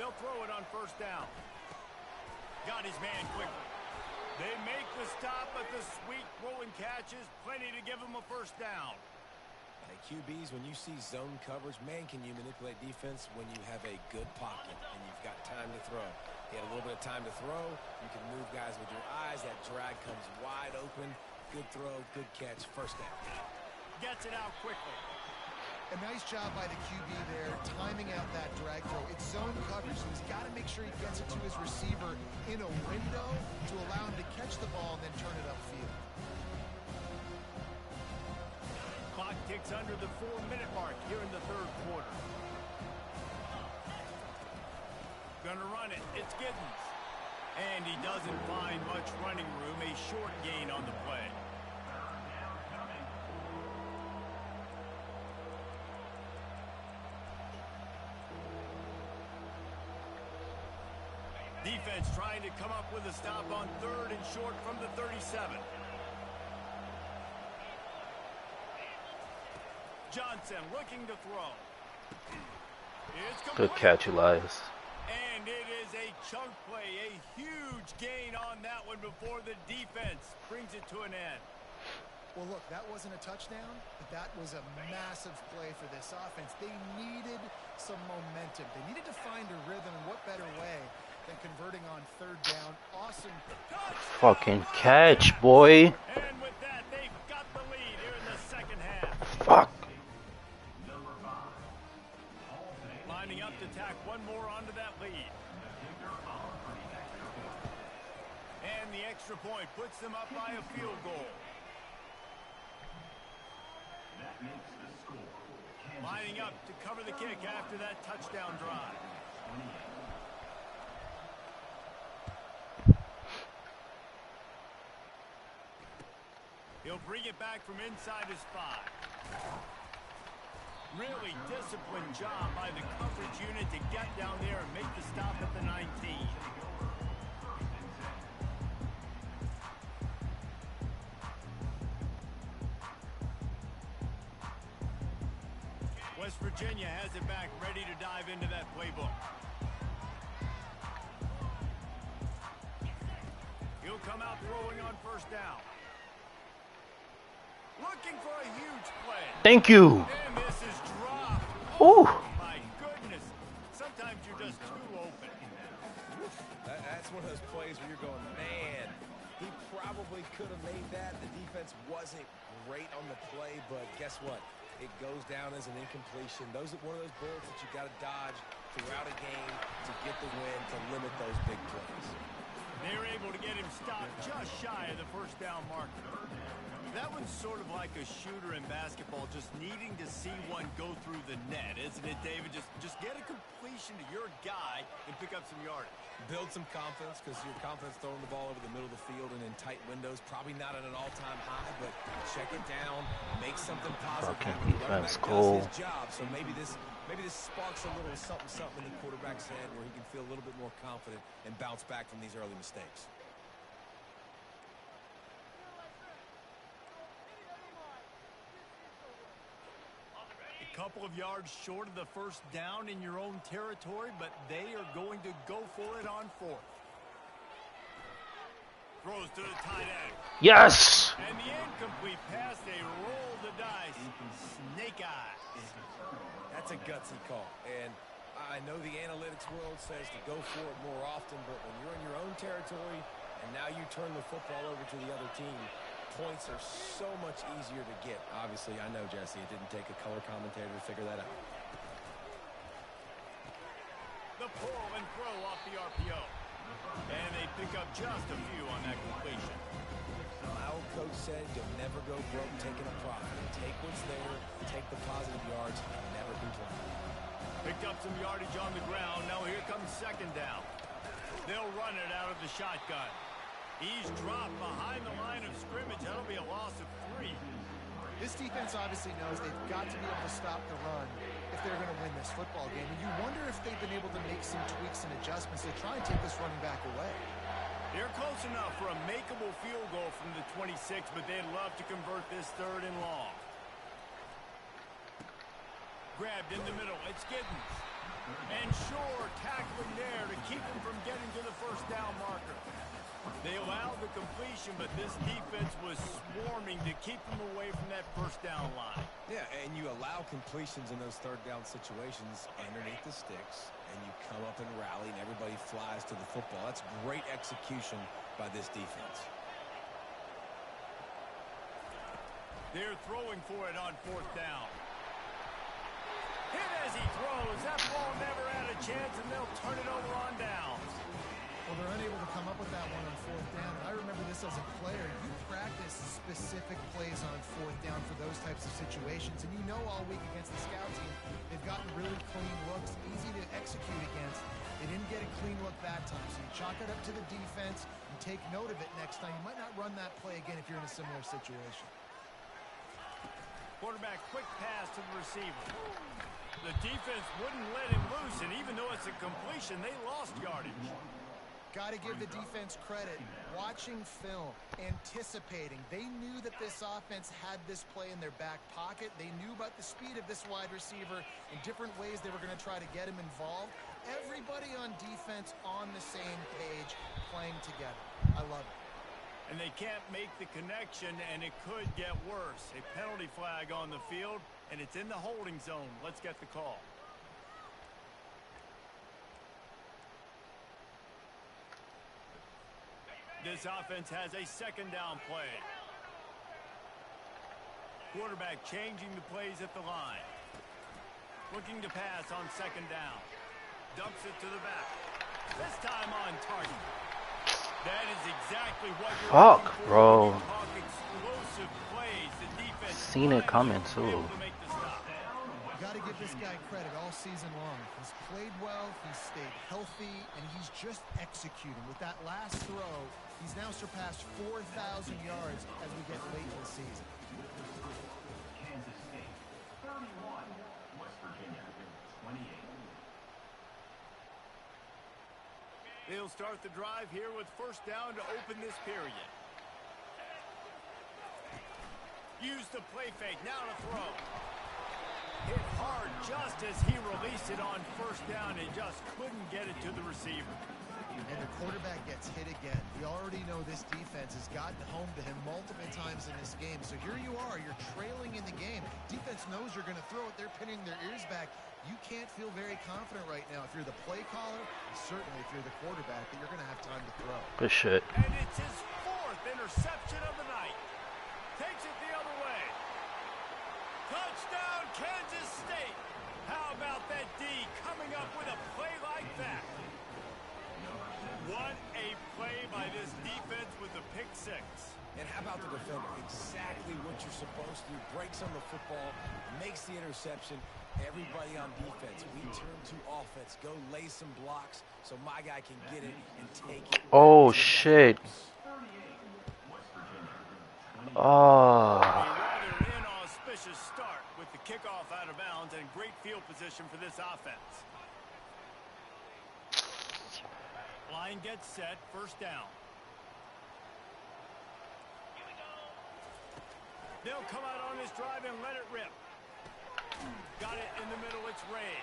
They'll throw it on first down. Got his man quickly. They make the stop, but the sweet throwing catch is plenty to give them a first down. Hey, QBs, when you see zone coverage, man, can you manipulate defense when you have a good pocket and you've got time to throw. He had a little bit of time to throw. You can move guys with your eyes. That drag comes wide open. Good throw, good catch, first down. Gets it out quickly. A nice job by the QB there, timing out that drag throw. It's zone coverage, so he's got to make sure he gets it to his receiver in a window to allow him to catch the ball and then turn it upfield. Clock ticks under the 4-minute mark here in the third quarter. Gonna run it. It's Giddens. And he doesn't find much running room. A short gain on the play. Defense trying to come up with a stop on 3rd and short from the 37. Johnson looking to throw. Good catch, Elias. And it is a chunk play, a huge gain on that one before the defense brings it to an end. Well, look, that wasn't a touchdown, but that was a massive play for this offense. They needed some momentum. They needed to find a rhythm, and what better way than converting on 3rd down. Awesome. Fucking catch, boy. And with that, they've got the lead here in the second half. Fuck. Lining up to tack one more onto that lead. And the extra point puts them up by a field goal. That makes the score. Lining up to cover the kick after that touchdown drive. He'll bring it back from inside his 5. Really disciplined job by the coverage unit to get down there and make the stop at the 19. West Virginia has it back, ready to dive into that playbook. He'll come out throwing on 1st down. Looking for a huge play. Thank you. And this is dropped. Ooh. My goodness. Sometimes you're just too open. That's one of those plays where you're going, man, he probably could have made that. The defense wasn't great on the play, but guess what? It goes down as an incompletion. Those are one of those bullets that you got to dodge throughout a game to get the win, to limit those big plays. They were able to get him stopped just shy of the 1st down marker. That one's sort of like a shooter in basketball, just needing to see one go through the net, isn't it, David? Just get a completion to your guy and pick up some yardage. Build some confidence, because your confidence throwing the ball over the middle of the field and in tight windows, probably not at an all-time high, but check it down, make something positive. Fucking defense, Cole. His job, so maybe this sparks a little something in the quarterback's head where he can feel a little bit more confident and bounce back from these early mistakes. Couple of yards short of the 1st down in your own territory, but they are going to go for it on 4th. Throws to the tight end. Yes. And the incomplete pass, they roll the dice. Snake eyes. That's a gutsy call. And I know the analytics world says to go for it more often, but when you're in your own territory and now you turn the football over to the other team, points are so much easier to get. Obviously, I know, Jesse, it didn't take a color commentator to figure that out. The pull and throw off the RPO. And they pick up just a few on that completion. My old coach said you'll never go broke taking a profit. Take what's there, take the positive yards, and never complain. Picked up some yardage on the ground. Now here comes 2nd down. They'll run it out of the shotgun. He's dropped behind the line of scrimmage. That'll be a loss of 3. This defense obviously knows they've got to be able to stop the run if they're going to win this football game. And you wonder if they've been able to make some tweaks and adjustments to try and take this running back away. They're close enough for a makeable field goal from the 26, but they'd love to convert this 3rd and long. Grabbed in the middle. It's Giddens. And Shore tackling there to keep him from getting to the 1st down marker. They allowed the completion, but this defense was swarming to keep them away from that first down line. Yeah, and you allow completions in those third down situations underneath the sticks, and you come up and rally, and everybody flies to the football. That's great execution by this defense. They're throwing for it on fourth down. Hit as he throws. That ball never had a chance, and they'll turn it over on downs. Well, they're unable to come up with that one on fourth down. And I remember this as a player. You practice specific plays on fourth down for those types of situations. And you know all week against the scout team, they've gotten really clean looks, easy to execute against. They didn't get a clean look that time. So you chalk it up to the defense and take note of it next time. You might not run that play again if you're in a similar situation. Quarterback quick pass to the receiver. The defense wouldn't let him loose, and even though it's a completion, they lost yardage. Got to give the defense credit. Watching film, anticipating. They knew that this offense had this play in their back pocket. They knew about the speed of this wide receiver in different ways they were going to try to get him involved. Everybody on defense on the same page, playing together. I love it. And they can't make the connection, and it could get worse. A penalty flag on the field, and it's in the holding zone. Let's get the call. This offense has a second down play. Quarterback changing the plays at the line. Looking to pass on second down. Dumps it to the back. This time on target. That is exactly what you're Fuck, looking for. bro. Talk explosive plays. The defense Seen it coming, too. able to make the stop. Got to give this guy credit all season long. He's played well, he's stayed healthy, and he's just executing. With that last throw, he's now surpassed 4,000 yards as we get late in the season. Kansas State 31, West Virginia 28. They'll start the drive here with first down to open this period. Use the play fake, now to throw. Hit hard just as he released it on first down and just couldn't get it to the receiver. And the quarterback gets hit again. We already know this defense has gotten home to him multiple times in this game. So here you are, you're trailing in the game. Defense knows you're going to throw it. They're pinning their ears back. You can't feel very confident right now if you're the play caller, certainly if you're the quarterback, that you're going to have time to throw. Good shit. And it's his fourth interception of the night. Takes it the other way. Touchdown, Kansas State. How about that D coming up with a play like that? What a play by this defense with the pick six. And how about the defender? Exactly what you're supposed to do. Breaks on the football, makes the interception. Everybody on defense, we turn to offense. Go lay some blocks so my guy can get it and take it. Oh, shit. Oh. Another inauspicious start with the kickoff out of bounds and great field position for this offense. Line gets set, first down. They'll come out on this drive and let it rip. Got it in the middle, it's Ray.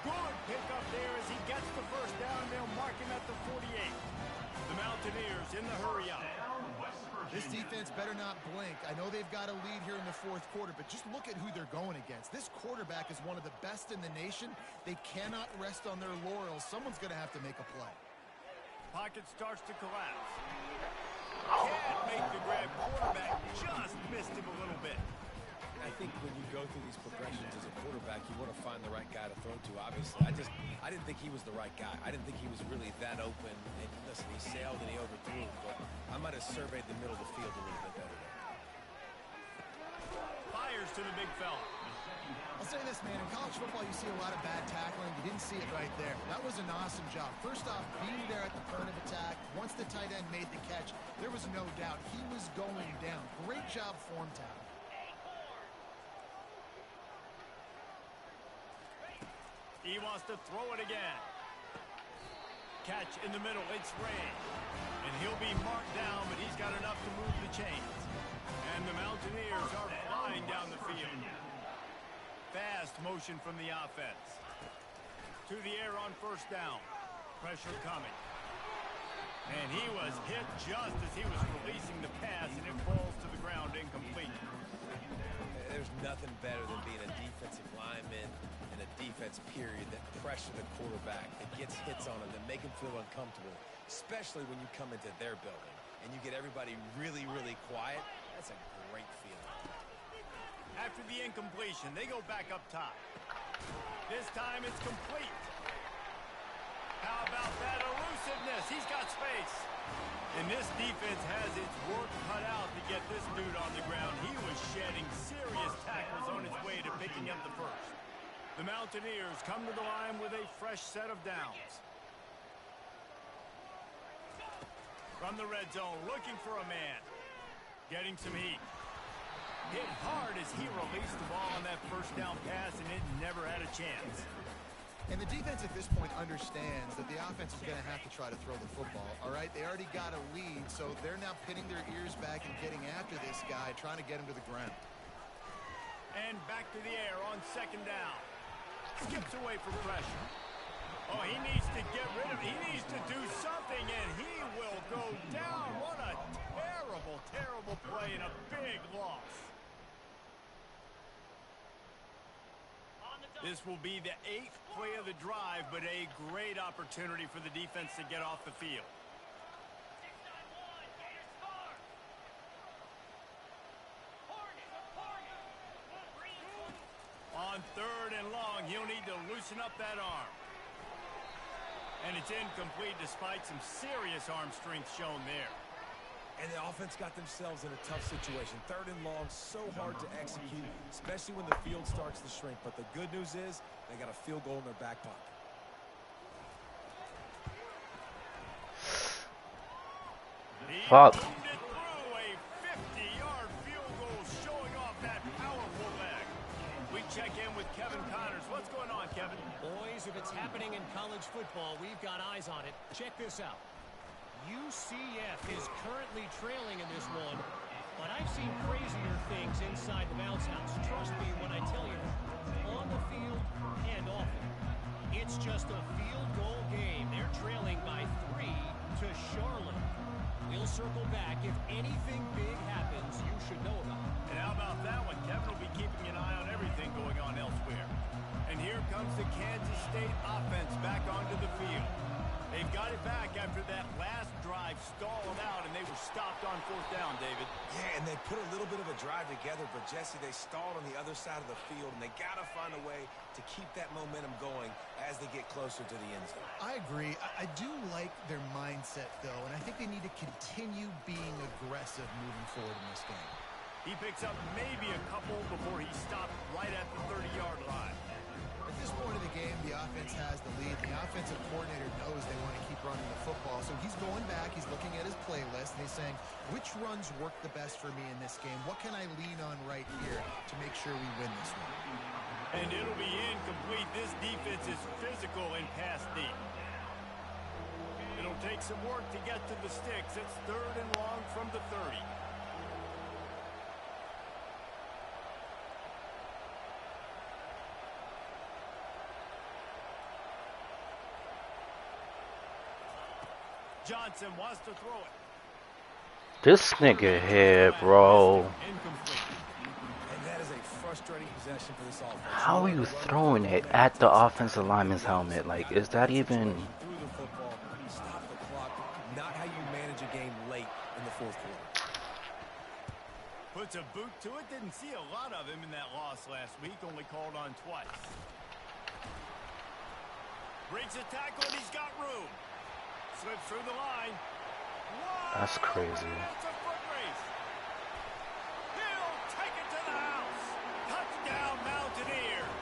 Good pickup there as he gets the first down. They'll mark him at the 48. The Mountaineers in the hurry up. This defense better not blink. I know they've got a lead here in the fourth quarter, but just look at who they're going against. This quarterback is one of the best in the nation. They cannot rest on their laurels. Someone's going to have to make a play. Pocket starts to collapse. Can't make the grab. Quarterback just missed him a little bit. I think when you go through these progressions as a quarterback, you want to find the right guy to throw to. Obviously, I didn't think he was the right guy. I didn't think he was really that open. And listen, he sailed and he overthrew, but I might have surveyed the middle of the field a little bit better there. Fires to the big fella. I'll say this, man. In college football, you see a lot of bad tackling. You didn't see it right there. That was an awesome job. First off, being there at the point of attack. Once the tight end made the catch, there was no doubt he was going down. Great job form tackle. He wants to throw it again. Catch in the middle. It's Ray. And he'll be marked down, but he's got enough to move the chains. And the Mountaineers are flying down the field. Fast motion from the offense. To the air on first down. Pressure coming. And he was hit just as he was releasing the pass, and it falls to the ground incomplete. There's nothing better than being a defensive lineman in a defense period that pressure the quarterback, that gets hits on him, that make him feel uncomfortable, especially when you come into their building and you get everybody really, really quiet. That's a great feeling. After the incompletion, they go back up top. This time it's complete. How about that elusiveness? He's got space. And this defense has its work cut out to get this dude on the ground. He was shedding serious tackles on his way to picking up the first. The Mountaineers come to the line with a fresh set of downs. From the red zone, looking for a man. Getting some heat. Hit hard as he released the ball on that first down pass, and it never had a chance. And the defense at this point understands that the offense is going to have to try to throw the football, all right? They already got a lead, so they're now pinning their ears back and getting after this guy, trying to get him to the ground. And back to the air on second down. Skips away from pressure. Oh, he needs to get rid of it. He needs to do something, and he will go down. What a terrible, terrible play and a big loss. This will be the 8th play of the drive, but a great opportunity for the defense to get off the field. On third and long, he'll need to loosen up that arm. And it's incomplete despite some serious arm strength shown there. And the offense got themselves in a tough situation. Third and long, so hard to execute, especially when the field starts to shrink. But the good news is they got a field goal in their back pocket. Fuck. He moved it through a 50-yard field goal, showing off that powerful leg. We check in with Kevin Connors. What's going on, Kevin? Boys, if it's happening in college football, we've got eyes on it. Check this out. UCF is currently trailing in this one, but I've seen crazier things inside the bounce house. Trust me when I tell you, on the field and off it. It's just a field goal game. They're trailing by 3 to Charlotte. We'll circle back. If anything big happens, you should know about it. And how about that one? Kevin will be keeping an eye on everything going on elsewhere. And here comes the Kansas State offense back onto the field. They've got it back after that last drive stalled out, and they were stopped on fourth down, David. Yeah, and they put a little bit of a drive together, but, Jesse, they stalled on the other side of the field, and they got to find a way to keep that momentum going as they get closer to the end zone. I agree. I do like their mindset, though, and I think they need to continue being aggressive moving forward in this game. He picks up maybe a couple before he stopped right at the 30-yard line. At this point of the game, the offense has the lead. The offensive coordinator knows they want to keep running the football. So he's going back, he's looking at his playlist, and he's saying, which runs work the best for me in this game? What can I lean on right here to make sure we win this one? And it'll be incomplete. This defense is physical and pass deep. It'll take some work to get to the sticks. It's third and long from the 30. Johnson wants to throw it. This nigga here, bro. And that is a frustrating possession for this offense. How are you throwing it at the offensive lineman's helmet? Like, is that even... Through the football, stop the clock. Not how you manage a game late in the fourth quarter. Puts a boot to it. Didn't see a lot of him in that loss last week. Only called on twice. Breaks a tackle, and he's got room. Slips through the line. Whoa, That's crazy. It's a foot race. He'll take it to the house. Touchdown, Mountaineers.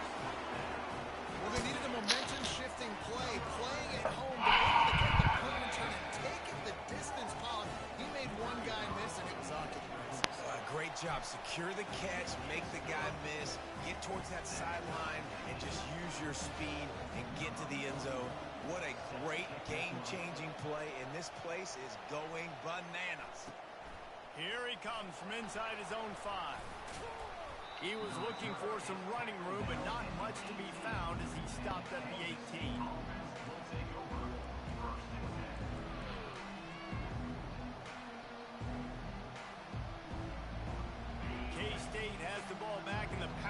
Well, they needed a momentum-shifting play, playing at home, to be able to get the punt return and take it the distance. Paul, he made one guy miss, and it was Ockett. Great job. Secure the catch, make the guy miss, get towards that sideline, and just use your speed and get to the end zone. What a great game-changing play, and this place is going bananas. Here he comes from inside his own 5. He was looking for some running room, but not much to be found as he stopped at the 18.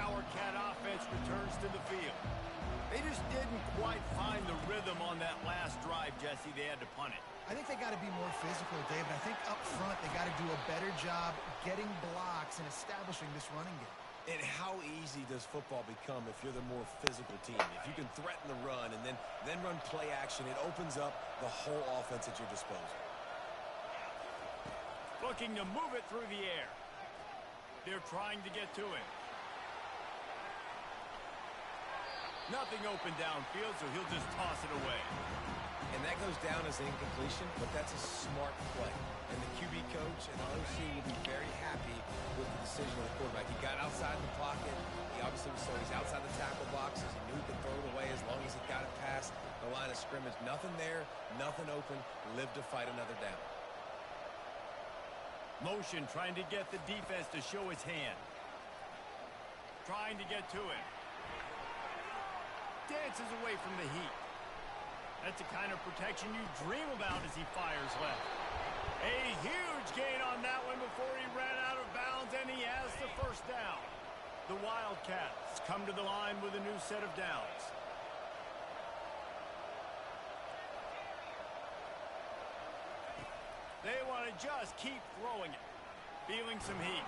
Power Cat offense returns to the field. They just didn't quite find the rhythm on that last drive, Jesse. They had to punt it. I think they got to be more physical, David. I think up front they got to do a better job getting blocks and establishing this running game. And how easy does football become if you're the more physical team? If you can threaten the run and then run play action, it opens up the whole offense at your disposal. Looking to move it through the air. They're trying to get to him. Nothing open downfield, so he'll just toss it away. And that goes down as an incompletion, but that's a smart play. And the QB coach and the OC will be very happy with the decision of the quarterback. He got outside the pocket. He obviously was so he's outside the tackle boxes. He knew he could throw it away as long as he got it past the line of scrimmage. Nothing there, nothing open. Live to fight another down. Motion trying to get the defense to show his hand. Trying to get to him. Dances away from the heat. That's the kind of protection you dream about as he fires left. A huge gain on that one before he ran out of bounds, and he has the first down. The Wildcats come to the line with a new set of downs. They want to just keep throwing it. Feeling some heat.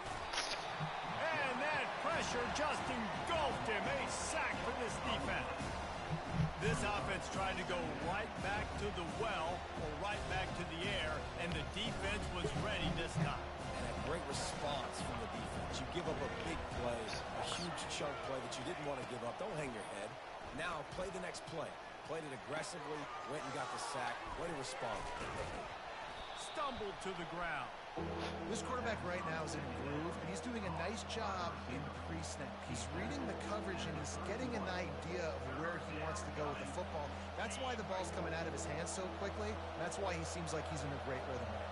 And that pressure just engulfed him. A sack for this defense. This offense tried to go right back to the well or right back to the air, and the defense was ready this time. And a great response from the defense. You give up a big play, a huge chunk play that you didn't want to give up. Don't hang your head. Now play the next play. Played it aggressively, went and got the sack. Way to respond. Stumbled to the ground. This quarterback right now is in a groove, and he's doing a nice job in pre-snap. He's reading the coverage, and he's getting an idea of where he wants to go with the football. That's why the ball's coming out of his hands so quickly. That's why he seems like he's in a great rhythm right now.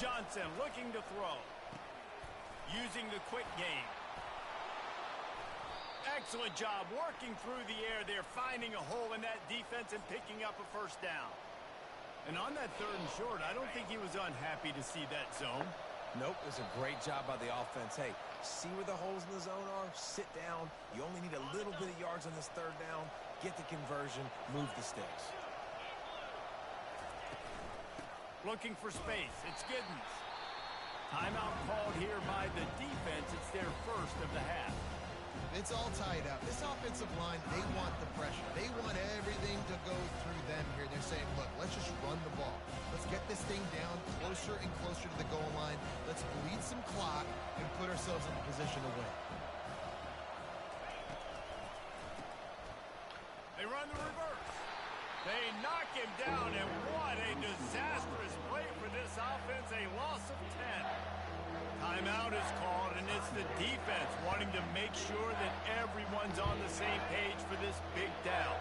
Johnson looking to throw. Using the quick game. Excellent job working through the air there, finding a hole in that defense and picking up a first down. And on that 3rd and short, I don't think he was unhappy to see that zone. Nope, it was a great job by the offense. Hey, see where the holes in the zone are? Sit down. You only need a little bit of yards on this 3rd down. Get the conversion. Move the sticks. Looking for space. It's Giddens. Timeout called here by the defense. It's their first of the half. It's all tied up. This offensive line, they want the pressure. They want everything to go through them here. They're saying, look, let's just run the ball. Let's get this thing down closer and closer to the goal line. Let's bleed some clock and put ourselves in a position to win. They run the reverse. They knock him down, and what a disastrous play for this offense. A loss of 10. Timeout is called, and it's the defense wanting to make sure that everyone's on the same page for this big down.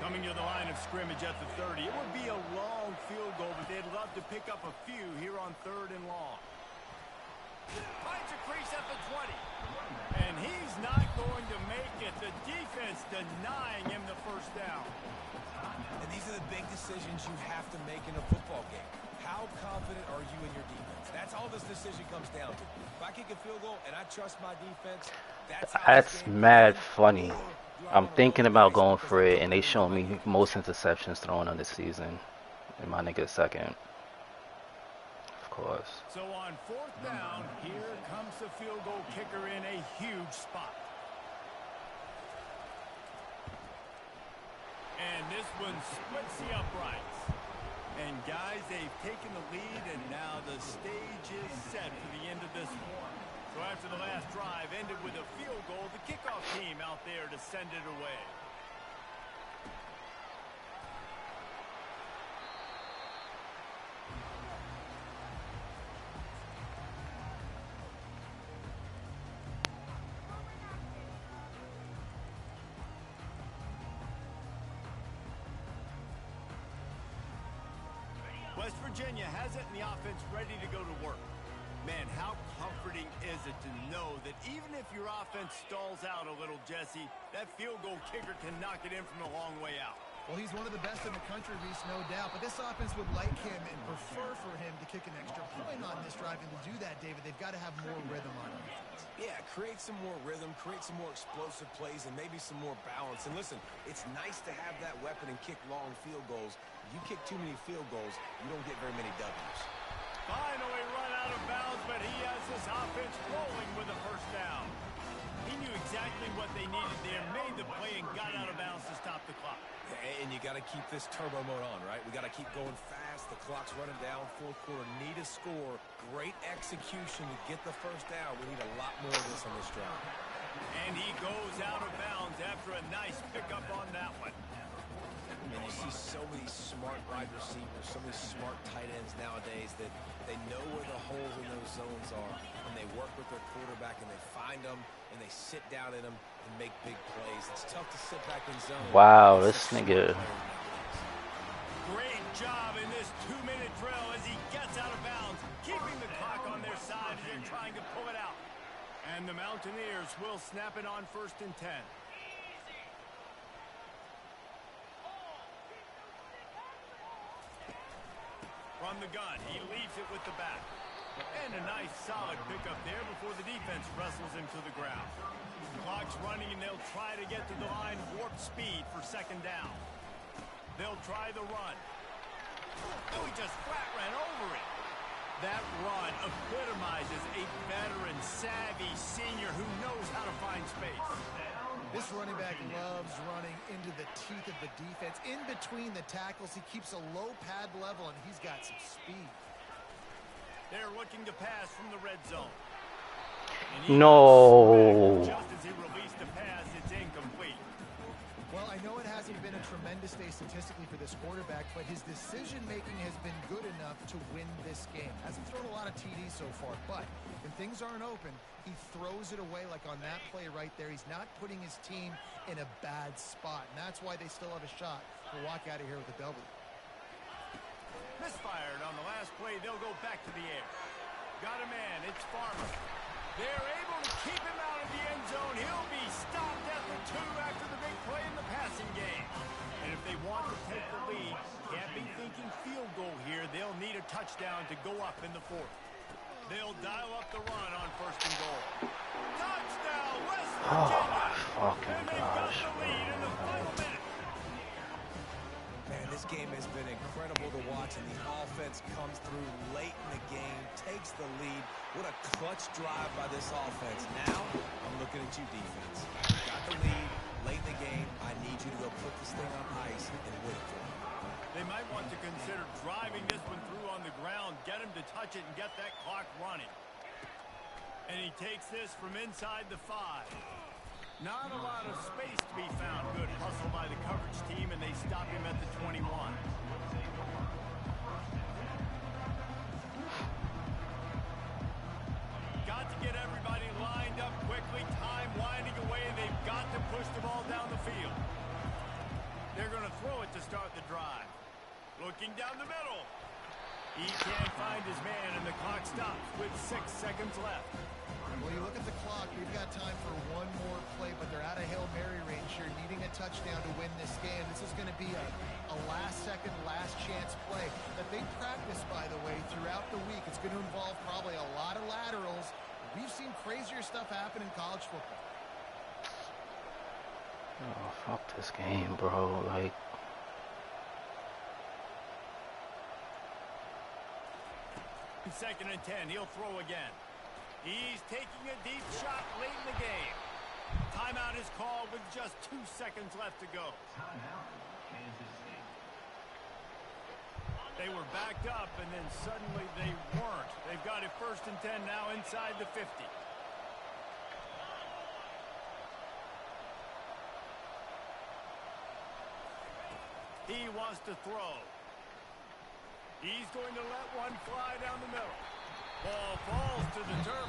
Coming to the line of scrimmage at the 30. It would be a long field goal, but they'd love to pick up a few here on 3rd and long. Finds a crease at the 20. And he's not going to make it. The defense denying him the first down. And these are the big decisions you have to make in a football game. How confident are you in your defense? That's all this decision comes down to. If I kick a field goal and I trust my defense, that's mad funny. I'm thinking about going for it, and they show me most interceptions thrown on this season. And my nigga second. Of course. So on 4th down, here comes the field goal kicker in a huge spot. And this one splits the uprights. And guys, they've taken the lead, and now the stage is set for the end of this one. So after the last drive ended with a field goal, the kickoff team out there to send it away. West Virginia has it, and the offense ready to go to work. Man, how comforting is it to know that even if your offense stalls out a little, Jesse, that field goal kicker can knock it in from a long way out. Well, he's one of the best in the country, Reese, no doubt. But this offense would like him and prefer for him to kick an extra point on this drive. And to do that, David, they've got to have more rhythm on offense. Yeah, create some more rhythm, create some more explosive plays, and maybe some more balance. And listen, it's nice to have that weapon and kick long field goals. If you kick too many field goals, you don't get very many W's. Finally run out of bounds, but he has this offense rolling with a first down. He knew exactly what they needed there, made the play, and got out of bounds to stop the clock. And you got to keep this turbo mode on, right? We got to keep going fast. The clock's running down. Fourth quarter, need a score. Great execution to get the first down. We need a lot more of this on this drive. And he goes out of bounds after a nice pickup on that one. And you see so many smart wide receivers, so many smart tight ends nowadays that they know where the holes in those zones are, and they work with their quarterback, and they find them, and they sit down in them and make big plays. It's tough to sit back in zone. Wow, this nigga. Great job in this 2-minute drill as he gets out of bounds, keeping the clock on their side as they're trying to pull it out. And the Mountaineers will snap it on 1st and 10. From the gun, he leaves it with the back. And a nice solid pickup there before the defense wrestles him to the ground. The clock's running and they'll try to get to the line warp speed for 2nd down. They'll try the run. Oh, he just flat ran over it. That run epitomizes a veteran, savvy senior who knows how to find space. This running back loves running into the teeth of the defense. In between the tackles, he keeps a low pad level, and he's got some speed. They're looking to pass from the red zone. No. Just as he released the pass, it's incomplete. Well, I know it hasn't been a tremendous day statistically for this quarterback, but his decision-making has been good enough to win this game. Hasn't thrown a lot of TDs so far, but when things aren't open, he throws it away like on that play right there. He's not putting his team in a bad spot, and that's why they still have a shot to walk out of here with a W. Misfired on the last play. They'll go back to the air. Got a man. It's Farmer. They're able to keep him out of the end zone. He'll be stopped at the 2 after the big play in the passing game. And if they want to take the lead, can't be thinking field goal here. They'll need a touchdown to go up in the 4th. They'll dial up the run on 1st and goal. Touchdown, West Virginia! And they've got the lead in the final minute. Man, this game has been incredible to watch, and the offense comes through late in the game, takes the lead. What a clutch drive by this offense. Now, I'm looking at you, defense. You got the lead late in the game. I need you to go put this thing on ice and win it for me. They might want to consider driving this one through on the ground, get him to touch it, and get that clock running. And he takes this from inside the 5. Not a lot of space to be found. Good hustle by the coverage team, and they stop him at the 21. Got to get everybody lined up quickly. Time winding away, and they've got to push the ball down the field. They're going to throw it to start the drive. Looking down the middle. He can't find his man, and the clock stops with 6 seconds left. Well, you look at the clock, we've got time for one more play, but they're out of Hail Mary range here, needing a touchdown to win this game. This is going to be a last-second, last-chance play that they practice, by the way, throughout the week. It's going to involve probably a lot of laterals. We've seen crazier stuff happen in college football. Oh, fuck this game, bro. Like, 2nd and 10. He'll throw again. He's taking a deep shot late in the game. Timeout is called with just 2 seconds left to go. Timeout, Kansas State. They were backed up, and then suddenly they weren't. They've got it 1st and 10 now inside the 50. He wants to throw. He's going to let one fly down the middle. Ball falls to the turf,